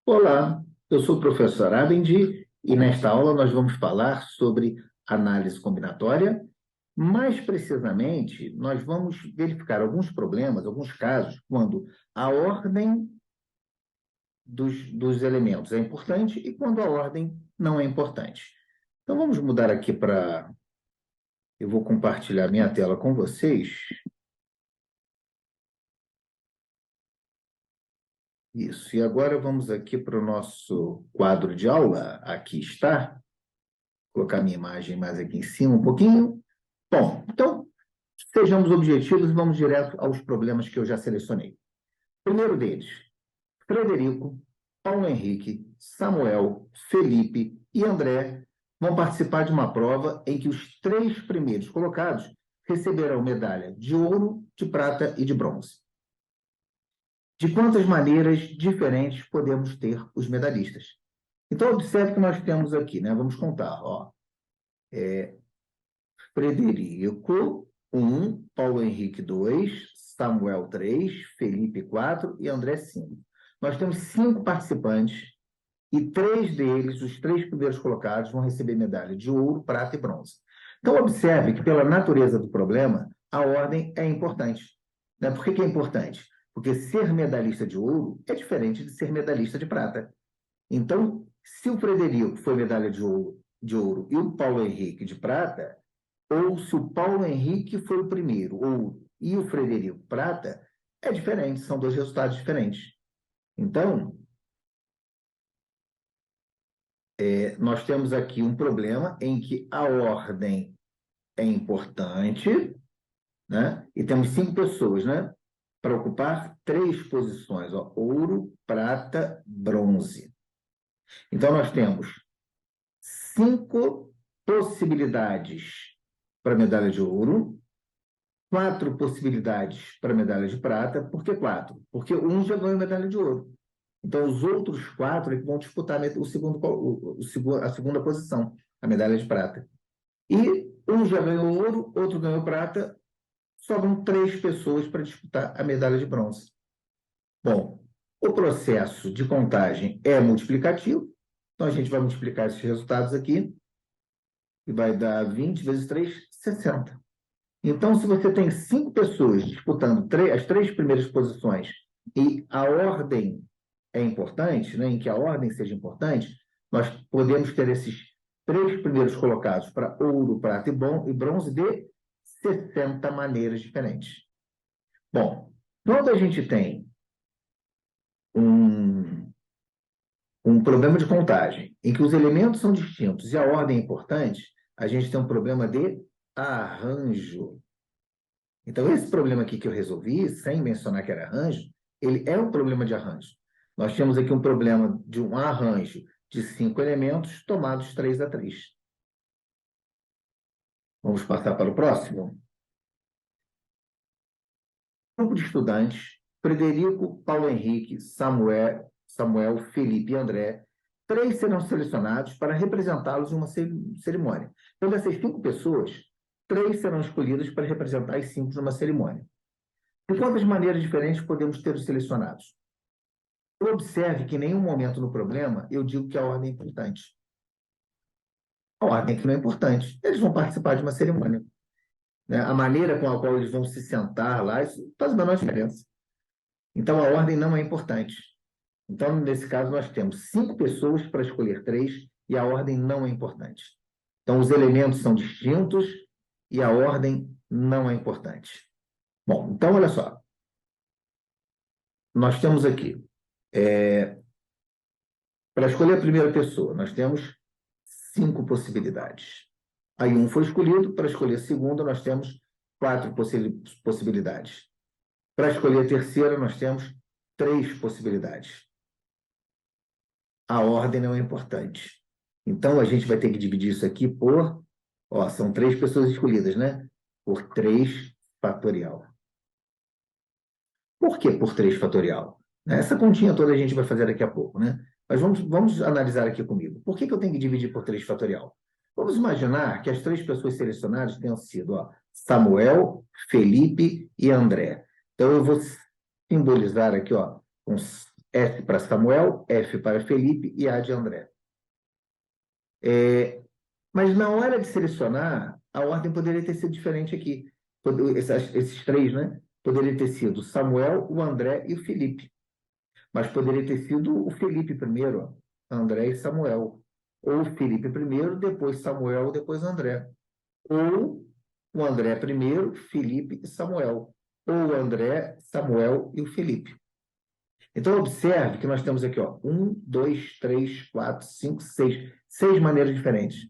Olá, eu sou o professor Abendi e nesta aula nós vamos falar sobre análise combinatória. Mais precisamente, nós vamos verificar alguns problemas, alguns casos, quando a ordem dos elementos é importante e quando a ordem não é importante. Então vamos mudar aqui para... Eu vou compartilhar minha tela com vocês. Isso, e agora vamos aqui para o nosso quadro de aula. Aqui está. Vou colocar minha imagem mais aqui em cima um pouquinho. Bom, então, sejamos objetivos e vamos direto aos problemas que eu já selecionei. Primeiro deles, Frederico, Paulo Henrique, Samuel, Felipe e André vão participar de uma prova em que os três primeiros colocados receberão medalha de ouro, de prata e de bronze. De quantas maneiras diferentes podemos ter os medalhistas? Então, observe que nós temos aqui, né? Vamos contar, ó. Frederico, 1, Paulo Henrique, 2, Samuel, 3, Felipe, 4 e André, 5. Nós temos 5 participantes e 3 deles, os 3 primeiros colocados, vão receber medalha de ouro, prata e bronze. Então, observe que, pela natureza do problema, a ordem é importante. Né? Por que é importante? Porque ser medalhista de ouro é diferente de ser medalhista de prata. Então, se o Frederico foi medalha de ouro e o Paulo Henrique de prata, ou se o Paulo Henrique foi o primeiro, e o Frederico prata, é diferente, são dois resultados diferentes. Então, nós temos aqui um problema em que a ordem é importante, né? E temos 5 pessoas, né? Para ocupar 3 posições, ó, ouro, prata, bronze. Então, nós temos 5 possibilidades para medalha de ouro, 4 possibilidades para medalha de prata. Por que 4? Porque um já ganhou medalha de ouro. Então, os outros 4 é que vão disputar a segunda posição, a medalha de prata. E um já ganhou ouro, outro ganhou prata, sobram 3 pessoas para disputar a medalha de bronze. Bom, o processo de contagem é multiplicativo, então a gente vai multiplicar esses resultados aqui, e vai dar 20 vezes 3, 60. Então, se você tem 5 pessoas disputando as 3 primeiras posições e a ordem é importante, né, em que a ordem seja importante, nós podemos ter esses 3 primeiros colocados para ouro, prata e bronze de 60 maneiras diferentes. Bom, quando a gente tem um problema de contagem em que os elementos são distintos e a ordem é importante, a gente tem um problema de arranjo. Então, esse problema aqui que eu resolvi, sem mencionar que era arranjo, ele é um problema de arranjo. Nós temos aqui um problema de um arranjo de 5 elementos tomados 3 a 3. Vamos passar para o próximo. Grupo de estudantes, Frederico, Paulo Henrique, Samuel, Felipe e André, 3 serão selecionados para representá-los em uma cerimônia. Então, dessas 5 pessoas, 3 serão escolhidas para representar as 5 numa cerimônia. De quantas maneiras diferentes podemos ter os selecionados? Observe que em nenhum momento no problema eu digo que a ordem é importante. A ordem aqui não é importante. Eles vão participar de uma cerimônia. Né? A maneira com a qual eles vão se sentar lá, isso faz a menor diferença. Então, a ordem não é importante. Então, nesse caso, nós temos 5 pessoas para escolher 3 e a ordem não é importante. Então, os elementos são distintos e a ordem não é importante. Bom, então, olha só. Nós temos aqui, para escolher a primeira pessoa, nós temos 5 possibilidades. Aí um foi escolhido, para escolher a segunda, nós temos 4 possibilidades. Para escolher a terceira, nós temos 3 possibilidades. A ordem não é importante. Então, a gente vai ter que dividir isso aqui por... Ó, são 3 pessoas escolhidas, né? Por 3 fatorial. Por que por 3 fatorial? Essa continha toda a gente vai fazer daqui a pouco, né? Mas vamos analisar aqui comigo. Por que eu tenho que dividir por 3 fatorial? Vamos imaginar que as 3 pessoas selecionadas tenham sido, ó, Samuel, Felipe e André. Então, eu vou simbolizar aqui, ó, com S para Samuel, F para Felipe e A de André. Mas na hora de selecionar, a ordem poderia ter sido diferente aqui. Esses três, né? Poderia ter sido Samuel, o André e o Felipe. Mas poderia ter sido o Felipe primeiro, ó, André e Samuel. Ou o Felipe primeiro, depois Samuel, depois André. Ou o André primeiro, Felipe e Samuel. Ou o André, Samuel e o Felipe. Então, observe que nós temos aqui, ó, 1, 2, 3, 4, 5, 6. 6 maneiras diferentes.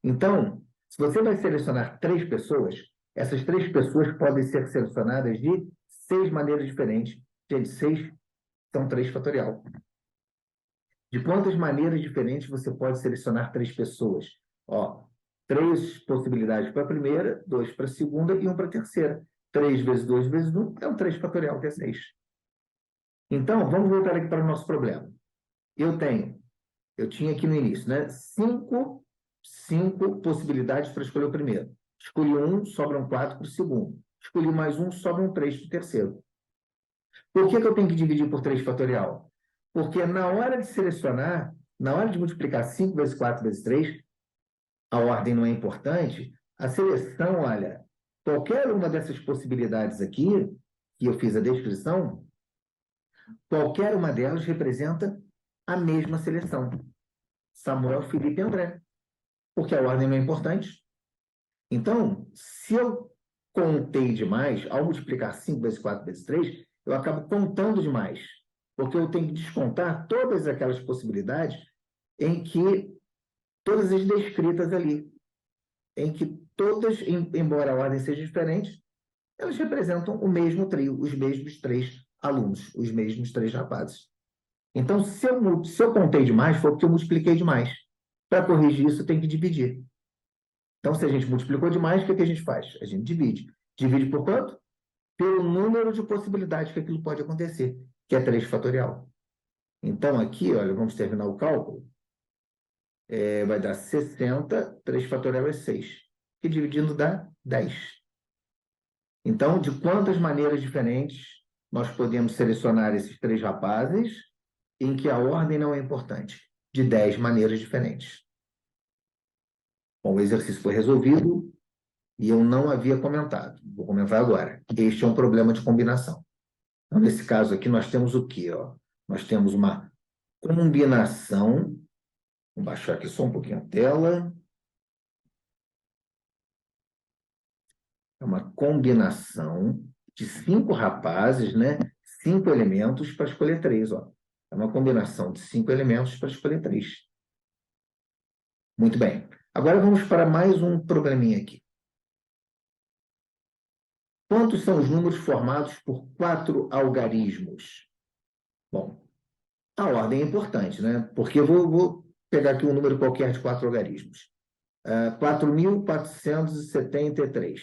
Então, se você vai selecionar 3 pessoas, essas 3 pessoas podem ser selecionadas de 6 maneiras diferentes. Gente, 6 são 3 fatorial. De quantas maneiras diferentes você pode selecionar 3 pessoas? Ó, 3 possibilidades para a primeira, 2 para a segunda e 1 para a terceira. 3 vezes 2 vezes 1 é um 3 fatorial, que é 6. Então, vamos voltar aqui para o nosso problema. Eu tinha aqui no início, né? 5 possibilidades para escolher o primeiro. Escolhi 1, sobram 4 para o segundo. Escolhi mais 1, sobram 3 para o terceiro. Por que eu tenho que dividir por 3 fatorial? Porque na hora de selecionar, na hora de multiplicar 5 vezes 4 vezes 3, a ordem não é importante. A seleção, olha, qualquer uma dessas possibilidades aqui, que eu fiz a descrição, qualquer uma delas representa a mesma seleção. Samuel, Felipe e André. Porque a ordem não é importante. Então, se eu contei demais, ao multiplicar 5 vezes 4 vezes 3, eu acabo contando demais. Porque eu tenho que descontar todas aquelas possibilidades em que, todas as descritas ali, em que todas, embora a ordem seja diferente, elas representam o mesmo trio, os mesmos 3 alunos, os mesmos 3 rapazes. Então, se eu contei demais, foi porque eu multipliquei demais. Para corrigir isso, tem que dividir. Então, se a gente multiplicou demais, o que a gente faz? A gente divide. Divide por quanto? Pelo número de possibilidades que aquilo pode acontecer, que é 3 fatorial. Então, aqui, olha, vamos terminar o cálculo. Vai dar 60, 3 fatorial é 6. E dividindo dá 10. Então, de quantas maneiras diferentes nós podemos selecionar esses 3 rapazes em que a ordem não é importante? De 10 maneiras diferentes. Bom, o exercício foi resolvido e eu não havia comentado. Vou comentar agora. Este é um problema de combinação. Então, nesse caso aqui, nós temos o quê? Ó? Nós temos uma combinação. Vou baixar aqui só um pouquinho a tela. É uma combinação de 5 rapazes, né? 5 elementos para escolher 3. Ó. É uma combinação de 5 elementos para escolher 3. Muito bem. Agora vamos para mais um probleminha aqui. Quantos são os números formados por 4 algarismos? Bom, a ordem é importante, né? Porque eu vou pegar aqui um número qualquer de 4 algarismos. 4.473.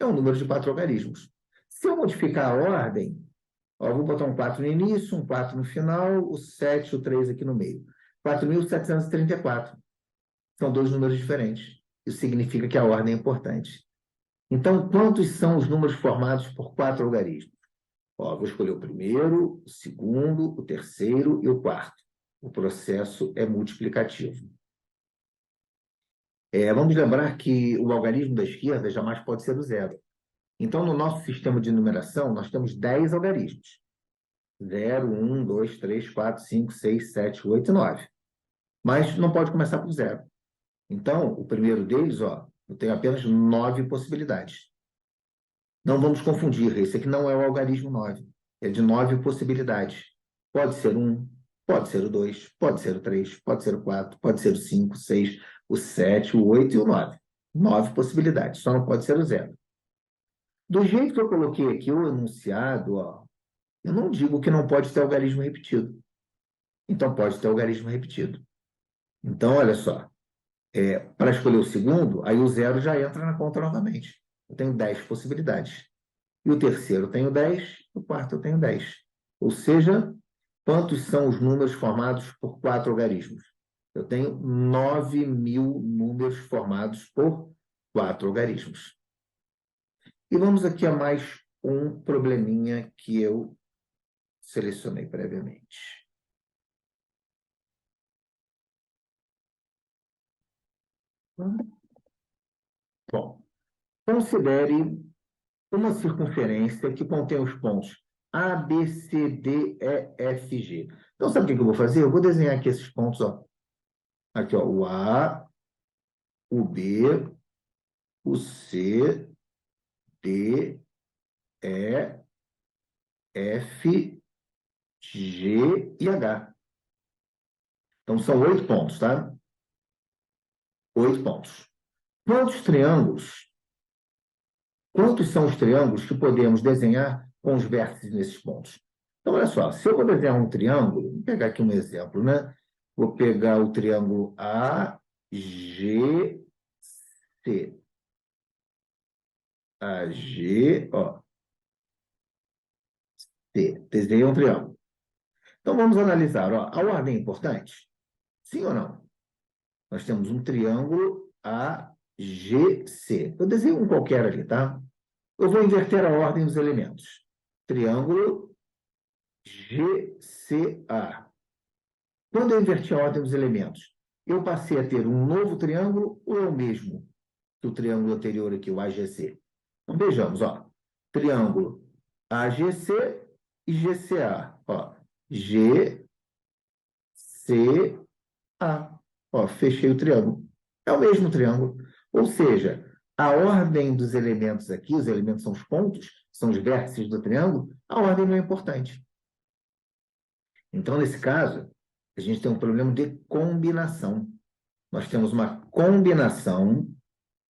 É um número de 4 algarismos. Se eu modificar a ordem, ó, vou botar um 4 no início, um 4 no final, o 7 e o 3 aqui no meio. 4.734. São 2 números diferentes. Isso significa que a ordem é importante. Então, quantos são os números formados por 4 algarismos? Ó, vou escolher o primeiro, o segundo, o terceiro e o quarto. O processo é multiplicativo. Vamos lembrar que o algarismo da esquerda jamais pode ser o zero. Então, no nosso sistema de numeração, nós temos 10 algarismos. 0, 1, 2, 3, 4, 5, 6, 7, 8 e 9. Mas não pode começar por zero. Então, o primeiro deles, ó, eu tenho apenas 9 possibilidades. Não vamos confundir, esse aqui não é o algarismo 9. É de 9 possibilidades. Pode ser 1, pode ser o 2, pode ser o 3, pode ser o 4, pode ser o 5, o 6, o 7, o 8 e o 9. 9 possibilidades, só não pode ser o 0. Do jeito que eu coloquei aqui o enunciado, ó, eu não digo que não pode ter algarismo repetido. Então, pode ter algarismo repetido. Então, olha só. Para escolher o segundo, aí o 0 já entra na conta novamente. Eu tenho 10 possibilidades. E o terceiro eu tenho 10, o quarto eu tenho 10. Ou seja, quantos são os números formados por 4 algarismos? Eu tenho 9.000 números formados por 4 algarismos. E vamos aqui a mais um probleminha que eu selecionei previamente. Bom, considere uma circunferência que contém os pontos A, B, C, D, E, F, G. Então, sabe o que eu vou fazer? Eu vou desenhar aqui esses pontos, ó. Aqui, ó, o A, o B, o C, D, E, F, G e H. Então, são 8 pontos, tá? 8 pontos. Quantos são os triângulos que podemos desenhar com os vértices nesses pontos? Então, olha só, se eu vou desenhar um triângulo, vou pegar aqui um exemplo, né? Vou pegar o triângulo AGC. AG, ó, C. Desenhei um triângulo. Então, vamos analisar, ó, a ordem é importante? Sim ou não? Nós temos um triângulo AGC. Eu desenho um qualquer ali, tá? Eu vou inverter a ordem dos elementos. Triângulo GCA. Quando eu inverti a ordem dos elementos, eu passei a ter um novo triângulo ou é o mesmo que o triângulo anterior aqui, o AGC? Então, vejamos, ó. Triângulo AGC e GCA. Ó, GCA. Ó, fechei o triângulo. É o mesmo triângulo. Ou seja, a ordem dos elementos aqui, os elementos são os pontos, são os vértices do triângulo, a ordem não é importante. Então, nesse caso, a gente tem um problema de combinação. Nós temos uma combinação,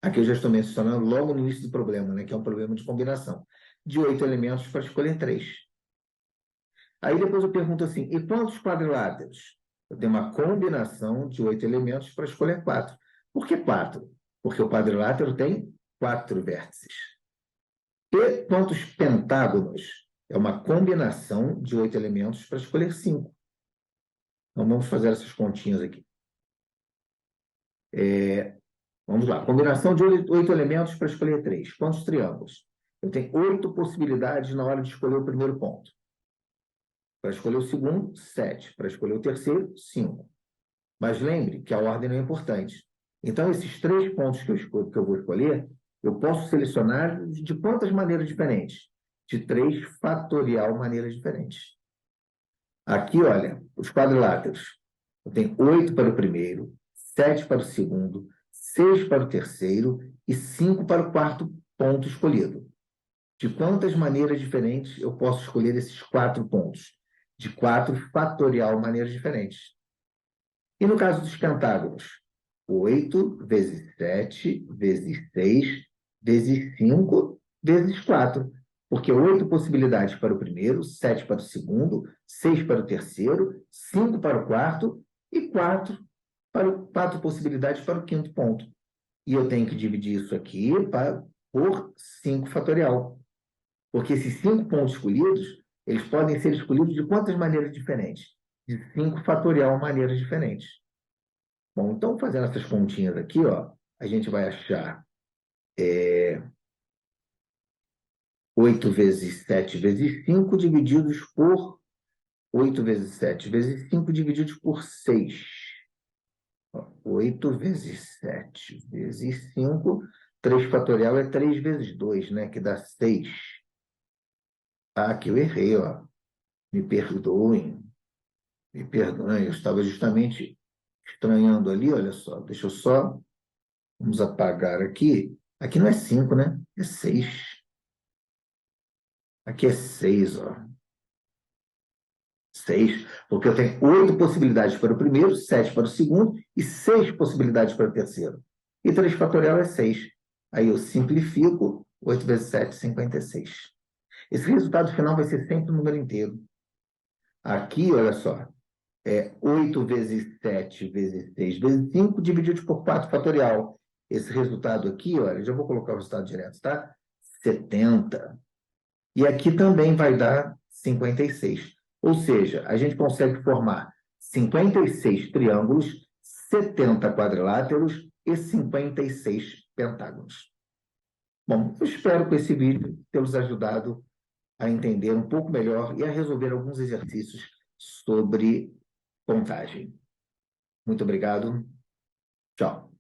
aqui eu já estou mencionando logo no início do problema, né, que é um problema de combinação, de 8 elementos para escolher 3. Aí depois eu pergunto assim, e quantos quadriláteros? Eu tenho uma combinação de 8 elementos para escolher 4. Por que 4? Porque o quadrilátero tem 4 vértices. E quantos pentágonos? É uma combinação de 8 elementos para escolher 5. Então, vamos fazer essas continhas aqui. Vamos lá. Combinação de 8 elementos para escolher 3. Quantos triângulos? Eu tenho 8 possibilidades na hora de escolher o primeiro ponto. Para escolher o segundo, 7. Para escolher o terceiro, 5. Mas lembre que a ordem não é importante. Então, esses 3 pontos que eu vou escolher, eu posso selecionar de quantas maneiras diferentes? De 3 fatorial maneiras diferentes. Aqui, olha, os quadriláteros. Eu tenho 8 para o primeiro, 7 para o segundo, 6 para o terceiro e 5 para o quarto ponto escolhido. De quantas maneiras diferentes eu posso escolher esses 4 pontos? De 4 fatorial maneiras diferentes. E no caso dos pentágonos? 8 vezes 7 vezes 6 vezes 5 vezes 4. Porque 8 possibilidades para o primeiro, 7 para o segundo, 6 para o terceiro, 5 para o quarto e 4 possibilidades para o quinto ponto. E eu tenho que dividir isso aqui por 5 fatorial. Porque esses 5 pontos escolhidos, eles podem ser escolhidos de quantas maneiras diferentes? De 5 fatorial maneiras diferentes. Bom, então, fazendo essas continhas aqui, ó, a gente vai achar 8 vezes 7 vezes 5 divididos por 8 vezes 7 vezes 5 divididos por 6. 8 vezes 7 vezes 5, 3 fatorial é 3 vezes 2, né? Que dá 6. Ah, aqui eu errei, ó. Me perdoem. Me perdoem, eu estava justamente estranhando ali, olha só. Deixa eu só... Vamos apagar aqui. Aqui não é 5, né? É 6. Aqui é 6, ó. 6, porque eu tenho 8 possibilidades para o primeiro, 7 para o segundo e 6 possibilidades para o terceiro. E 3 fatorial é 6. Aí eu simplifico, 8 vezes 7, 56. Esse resultado final vai ser sempre um número inteiro. Aqui, olha só, é 8 vezes 7 vezes 6 vezes 5 dividido por 4 fatorial. Esse resultado aqui, olha, já vou colocar o resultado direto, tá? 70. E aqui também vai dar 56. Ou seja, a gente consegue formar 56 triângulos, 70 quadriláteros e 56 pentágonos. Bom, eu espero com esse vídeo ter os ajudado a entender um pouco melhor e a resolver alguns exercícios sobre contagem. Muito obrigado. Tchau.